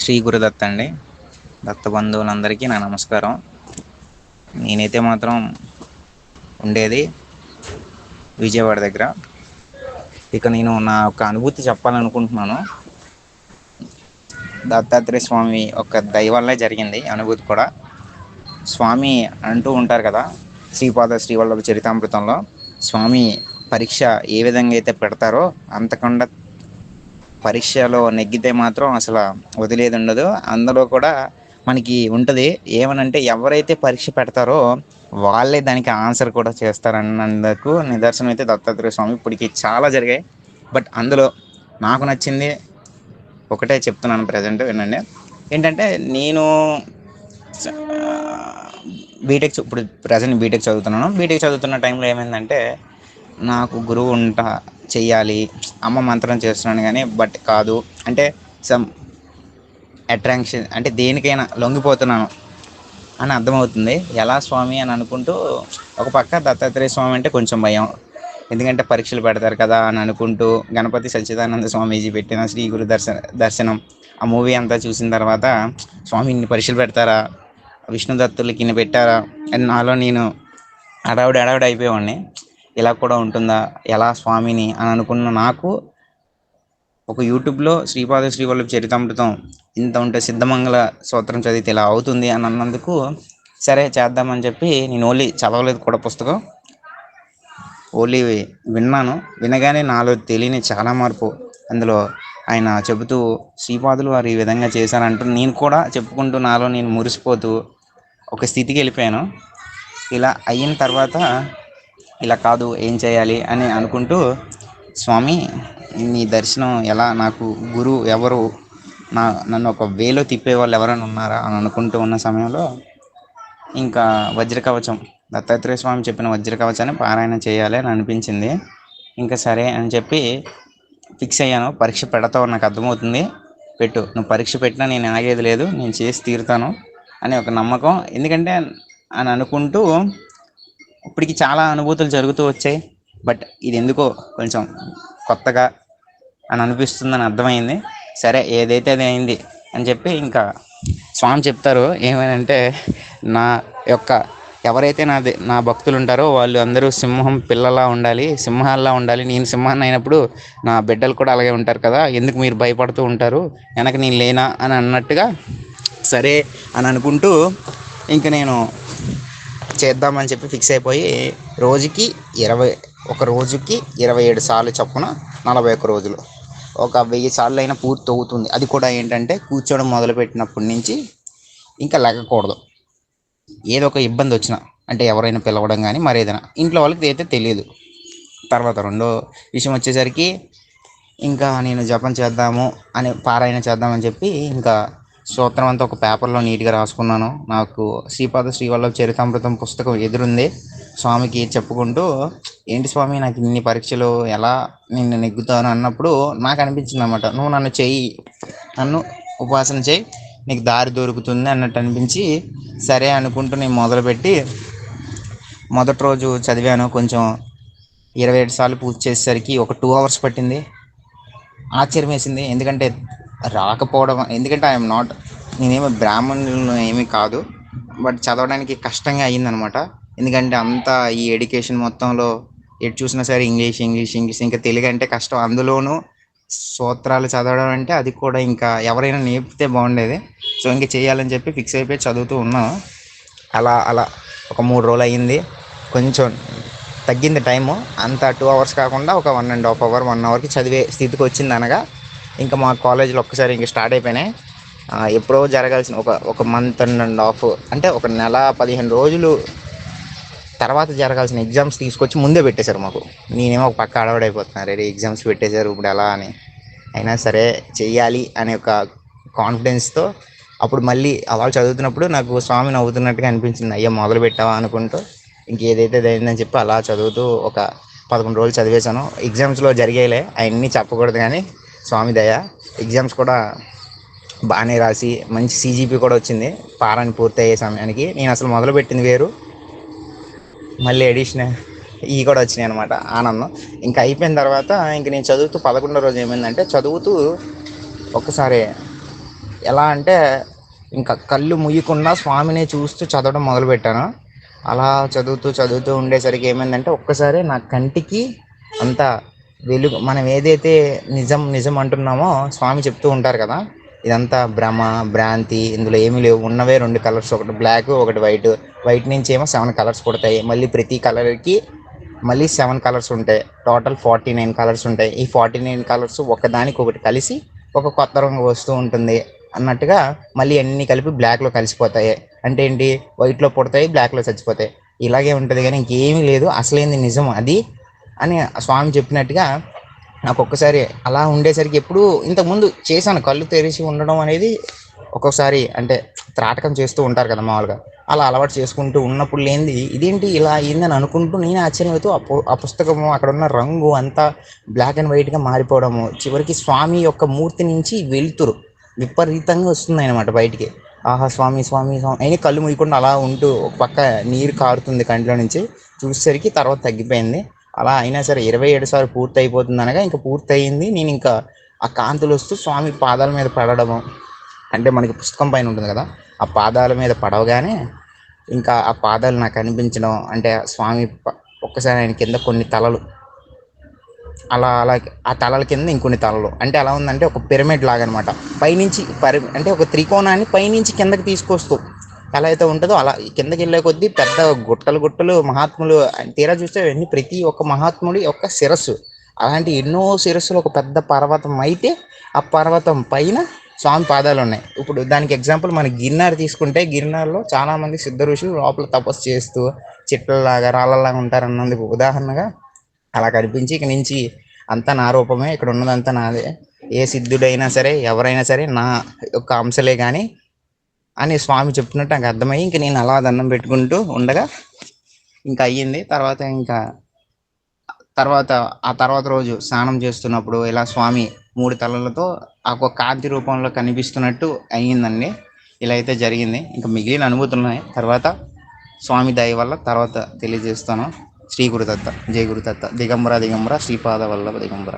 శ్రీ గురుదత్త అండి. దత్త బంధువులందరికీ నా నమస్కారం. నేనైతే మాత్రం ఉండేది విజయవాడ దగ్గర. ఇక నేను నా యొక్క అనుభూతి చెప్పాలనుకుంటున్నాను. దత్తాత్రేయ స్వామి ఒక దయ వల్లే జరిగింది అనుభూతి కూడా. స్వామి అంటూ ఉంటారు కదా, శ్రీవల్లభ చరితామృతంలో స్వామి పరీక్ష ఏ విధంగా అయితే పెడతారో అంతకుండా పరీక్షలో నెగ్గితే మాత్రం అసలు వదిలేది ఉండదు. అందులో కూడా మనకి ఉంటుంది ఏమనంటే, ఎవరైతే పరీక్ష పెడతారో వాళ్ళే దానికి ఆన్సర్ కూడా చేస్తారన్నందుకు నిదర్శనం అయితే దత్తాత్రేయ స్వామి. ఇప్పటికి చాలా జరిగాయి, బట్ అందులో నాకు నచ్చింది ఒకటే చెప్తున్నాను ప్రజెంట్ వినండి. ఏంటంటే నేను బీటెక్ ఇప్పుడు ప్రజెంట్ బీటెక్ చదువుతున్నాను. బీటెక్ చదువుతున్న టైంలో ఏమైందంటే, నాకు గురువు చెయ్యాలి, అమ్మ మంత్రం చేస్తున్నాను కానీ బట్ కాదు అంటే సమ్ అట్రాక్షన్ అంటే దేనికైనా లొంగిపోతున్నాను అని అర్థమవుతుంది. ఎలా స్వామి అని అనుకుంటూ ఒక పక్క దత్తాత్రేయ స్వామి అంటే కొంచెం భయం, ఎందుకంటే పరీక్షలు పెడతారు కదా అని అనుకుంటూ గణపతి సచ్చిదానంద స్వామీజీ పెట్టిన శ్రీ గురు దర్శనం ఆ మూవీ అంతా చూసిన తర్వాత, స్వామి ఇన్ని పరీక్షలు పెడతారా, విష్ణుదత్తులకి ఇన్ని పెట్టారా అని నాలో నేను అడావిడి అయిపోయేవాడిని. ఇలా కూడా ఉంటుందా, ఎలా స్వామిని అని అనుకున్న నాకు ఒక యూట్యూబ్లో శ్రీవల్లభ చరితామృతం ఇంత ఉంటే సిద్ధమంగళ స్తోత్రం చదివితే ఇలా అవుతుంది అని అన్నందుకు సరే చేద్దామని చెప్పి నేను ఓన్లీ చదవలేదు కూడా పుస్తకం, ఓన్లీ విన్నాను. వినగానే నాలో తెలియని చాలా మార్పు అందులో ఆయన చెబుతూ శ్రీపాదులు వారు ఈ విధంగా చేశారంటూ నేను కూడా చెప్పుకుంటూ నాలో నేను మురిసిపోతూ ఒక స్థితికి వెళ్ళిపోయాను. ఇలా అయిన తర్వాత ఇలా కాదు ఏం చేయాలి అని అనుకుంటూ, స్వామి నీ దర్శనం ఎలా, నాకు గురువు ఎవరు, నన్ను ఒక వేలో తిప్పే వాళ్ళు ఎవరైనా ఉన్నారా అని అనుకుంటూ ఉన్న సమయంలో ఇంకా వజ్రకవచం, దత్తాత్రేయ స్వామి చెప్పిన వజ్రకవచాన్ని పారాయణ చేయాలి అని అనిపించింది. ఇంకా సరే అని చెప్పి ఫిక్స్ అయ్యాను. పరీక్ష పెడతావు నాకు అర్థమవుతుంది, పెట్టు, నువ్వు పరీక్ష పెట్టినా నేను ఆగేది లేదు, నేను చేసి తీరుతాను అని ఒక నమ్మకం. ఎందుకంటే అని అనుకుంటూ ఇప్పటికి చాలా అనుభూతులు జరుగుతూ వచ్చాయి, బట్ ఇది ఎందుకో కొంచెం కొత్తగా అని అనిపిస్తుందని అర్థమైంది. సరే ఏదైతే అది అయింది అని చెప్పి ఇంకా స్వామి చెప్తారు ఏమనంటే, నా యొక్క ఎవరైతే నా భక్తులు ఉంటారో వాళ్ళు అందరూ సింహం పిల్లలా ఉండాలి, సింహాల్లా ఉండాలి. నేను సింహాన్ని అయినప్పుడు నా బిడ్డలు కూడా అలాగే ఉంటారు కదా, ఎందుకు మీరు భయపడుతూ ఉంటారు, వెనక నేను లేనా అని అన్నట్టుగా సరే అని అనుకుంటూ ఇంక నేను చేద్దామని చెప్పి ఫిక్స్ అయిపోయి రోజుకి 27 సార్లు చొప్పున 41 రోజులు ఒక 1000 సార్లు అయినా పూర్తి అవుతుంది. అది కూడా ఏంటంటే కూర్చోవడం మొదలుపెట్టినప్పటి నుంచి ఇంకా లెగకూడదు. ఏదో ఒక ఇబ్బంది వచ్చినా అంటే ఎవరైనా పిలవడం కానీ మరేదైనా ఇంట్లో వాళ్ళకి అయితే తెలియదు. తర్వాత రెండో విషయం వచ్చేసరికి ఇంకా నేను జపం చేద్దాము అని పారాయణ చేద్దామని చెప్పి ఇంకా స్తోత్రం అంతా ఒక పేపర్లో నీట్గా రాసుకున్నాను. నాకు శ్రీవల్లభ చరితామృతం పుస్తకం ఎదురుంది. స్వామికి చెప్పుకుంటూ, ఏంటి స్వామి నాకు ఇన్ని పరీక్షలు, ఎలా నిన్ను నెగ్గుతాను అన్నప్పుడు నాకు అనిపించింది అన్నమాట, నువ్వు నన్ను ఉపాసన చేయి, నీకు దారి దొరుకుతుంది అన్నట్టు అనిపించి సరే అనుకుంటూ నేను మొదలుపెట్టి మొదటి రోజు చదివాను. కొంచెం 27 సార్లు పూర్తి చేసేసరికి ఒక 2 hours పట్టింది. ఆశ్చర్యం వేసింది, ఎందుకంటే రాకపోవడం, ఎందుకంటే ఐఎమ్ నాట్, నేనేమో బ్రాహ్మణులను ఏమీ కాదు, బట్ చదవడానికి కష్టంగా అయ్యిందనమాట. ఎందుకంటే అంతా ఈ ఎడ్యుకేషన్ మొత్తంలో ఎటు చూసినా సరే ఇంగ్లీష్, ఇంకా తెలుగు అంటే కష్టం. అందులోనూ సూత్రాలు చదవడం అంటే అది కూడా ఇంకా ఎవరైనా నేర్పితే బాగుండేది. సో ఇంకా చేయాలని చెప్పి ఫిక్స్ అయిపోయి చదువుతూ ఉన్నాను. అలా ఒక 3 రోజులు అయ్యింది. కొంచెం తగ్గింది టైము, అంత 2 hours కాకుండా ఒక 1.5 hour 1 hourకి చదివే స్థితికి వచ్చింది. అనగా ఇంకా మా కాలేజీలో ఒక్కసారి ఇంకా స్టార్ట్ అయిపోయినాయి. ఎప్పుడో జరగాల్సిన ఒక మంత్ అండ్ హాఫ్ అంటే ఒక నెల 15 రోజులు తర్వాత జరగాల్సిన ఎగ్జామ్స్ తీసుకొచ్చి ముందే పెట్టేశారు మాకు. నేనేమో ఒక పక్క అడవడైపోతున్నాను, రే ఎగ్జామ్స్ పెట్టేశారు ఇప్పుడు ఎలా అని. అయినా సరే చెయ్యాలి అనే ఒక కాన్ఫిడెన్స్తో అప్పుడు మళ్ళీ వాళ్ళు చదువుతున్నప్పుడు నాకు స్వామి నవ్వుతున్నట్టుగా అనిపించింది. అయ్యో మొదలు పెట్టావా అనుకుంటూ ఇంకేదైతే అయిందని చెప్పి అలా చదువుతూ ఒక 11 రోజులు చదివేశాను. ఎగ్జామ్స్లో జరిగేలే అవన్నీ చెప్పకూడదు కానీ స్వామి దయ, ఎగ్జామ్స్ కూడా బాగానే రాసి మంచి CGP కూడా వచ్చింది. పారాయణ పూర్తి అయ్యే సమయానికి నేను అసలు మొదలుపెట్టింది వేరు, మళ్ళీ ఎడిషనల్ ఇవి కూడా వచ్చినాయి అనమాట. ఆనందం ఇంకా అయిపోయిన తర్వాత ఇంక నేను చదువుతూ 11వ రోజు ఏమైందంటే, చదువుతూ ఒక్కసారి ఎలా అంటే ఇంకా కళ్ళు ముయ్యకుండా స్వామిని చూస్తూ చదవడం మొదలుపెట్టాను. అలా చదువుతూ చదువుతూ ఉండేసరికి ఏమైందంటే ఒక్కసారి నా కంటికి అంత వెలుగు, మనం ఏదైతే నిజం నిజం అంటున్నామో స్వామి చెప్తూ ఉంటారు కదా, ఇదంతా భ్రమ, భ్రాంతి, ఇందులో ఏమీ లేవు, ఉన్నవే రెండు కలర్స్, ఒకటి బ్లాక్ ఒకటి వైట్, వైట్ నుంచి ఏమో 7 కలర్స్ పుడతాయి, మళ్ళీ ప్రతి కలర్కి మళ్ళీ 7 కలర్స్ ఉంటాయి, టోటల్ 49 కలర్స్ ఉంటాయి. ఈ 49 కలర్స్ ఒకదానికి ఒకటి కలిసి ఒక కొత్త రంగు వస్తూ ఉంటుంది అన్నట్టుగా మళ్ళీ అన్నీ కలిపి బ్లాక్లో కలిసిపోతాయి. అంటే ఏంటి, వైట్లో పుడతాయి, బ్లాక్లో చచ్చిపోతాయి. ఇలాగే ఉంటుంది కానీ ఇంకేమీ లేదు, అసలేంది నిజం అది అని స్వామి చెప్పినట్టుగా నాకు ఒక్కసారి అలా ఉండేసరికి, ఎప్పుడు ఇంతకుముందు చేశాను కళ్ళు తెరిచి ఉండడం అనేది, ఒక్కొక్కసారి అంటే త్రాటకం చేస్తూ ఉంటారు కదా మామూలుగా, అలా అలవాటు చేసుకుంటూ ఉన్నప్పుడు లేనిది ఇదేంటి ఇలా అయిందని అనుకుంటూ నేను ఆశ్చర్యపోతూ ఆ పుస్తకము అక్కడ ఉన్న రంగు అంతా బ్లాక్ అండ్ వైట్గా మారిపోవడము, చివరికి స్వామి యొక్క మూర్తి నుంచి వెలుతురు విపరీతంగా వస్తుంది అనమాట బయటికి. ఆహా స్వామి స్వామి స్వామి అయినా కళ్ళు మూయకుండా అలా ఉంటూ ఒక పక్క నీరు కారుతుంది కంటిలో నుంచి, చూసేసరికి తర్వాత తగ్గిపోయింది. అలా అయినా సరే 27 సార్లు పూర్తి అయిపోతుంది అనగా ఇంకా పూర్తి అయ్యింది. నేను ఇంకా ఆ కాంతులు వస్తూ స్వామి పాదాల మీద పడడము, అంటే మనకి పుస్తకం పైన ఉంటుంది కదా, ఆ పాదాల మీద పడవగానే ఇంకా ఆ పాదాలు నాకు అనిపించడం, అంటే స్వామి ఒక్కసారి ఆయన కింద కొన్ని తలలు, అలా అలా ఆ తలల కింద ఇంకొన్ని తలలు, అంటే ఎలా ఉందంటే ఒక పిరమిడ్ లాగా అనమాట. పైనుంచి అంటే ఒక త్రికోణాన్ని పైనుంచి కిందకి తీసుకొస్తూ ఎలా అయితే ఉంటుందో అలా కిందకి వెళ్ళే కొద్దీ పెద్ద గుట్టలు గుట్టలు మహాత్ములు, తీరా చూస్తే అవన్నీ ప్రతి ఒక్క మహాత్ముడి యొక్క శిరస్సు, అలాంటి ఎన్నో శిరస్సులు ఒక పెద్ద పర్వతం అయితే ఆ పర్వతం పైన స్వామి పాదాలు ఉన్నాయి. ఇప్పుడు దానికి ఎగ్జాంపుల్ మన గిర్నార్ తీసుకుంటే, గిర్నార్లో చాలామంది సిద్ధ ఋషులు లోపల తపస్సు చేస్తూ చెట్లలాగా రాళ్ళలాగా ఉంటారన్నందుకు ఉదాహరణగా అలా కనిపించి ఇక నుంచి అంతా నా రూపమే, ఇక్కడ ఉన్నదంతా నాదే, ఏ సిద్ధుడైనా సరే ఎవరైనా సరే నా యొక్క అంశలే కానీ అని స్వామి చెప్తున్నట్టు నాకు అర్థమయ్యి ఇంక నేను అలా దండం పెట్టుకుంటూ ఉండగా ఇంకా అయ్యింది. తర్వాత ఆ తర్వాత రోజు స్నానం చేస్తున్నప్పుడు ఇలా స్వామి 3 తలలతో ఆ ఒక కాంతి రూపంలో కనిపిస్తున్నట్టు అయ్యిందండి. ఇలా అయితే జరిగింది. ఇంకా మిగిలిన అనుభూతులు ఉన్నాయి, తర్వాత స్వామి దయ వల్ల తర్వాత తెలియజేస్తాను. శ్రీ గురుదత్త, జై గురుదత్త, దిగంబర దిగంబర శ్రీపాద వల్లభ దిగంబర.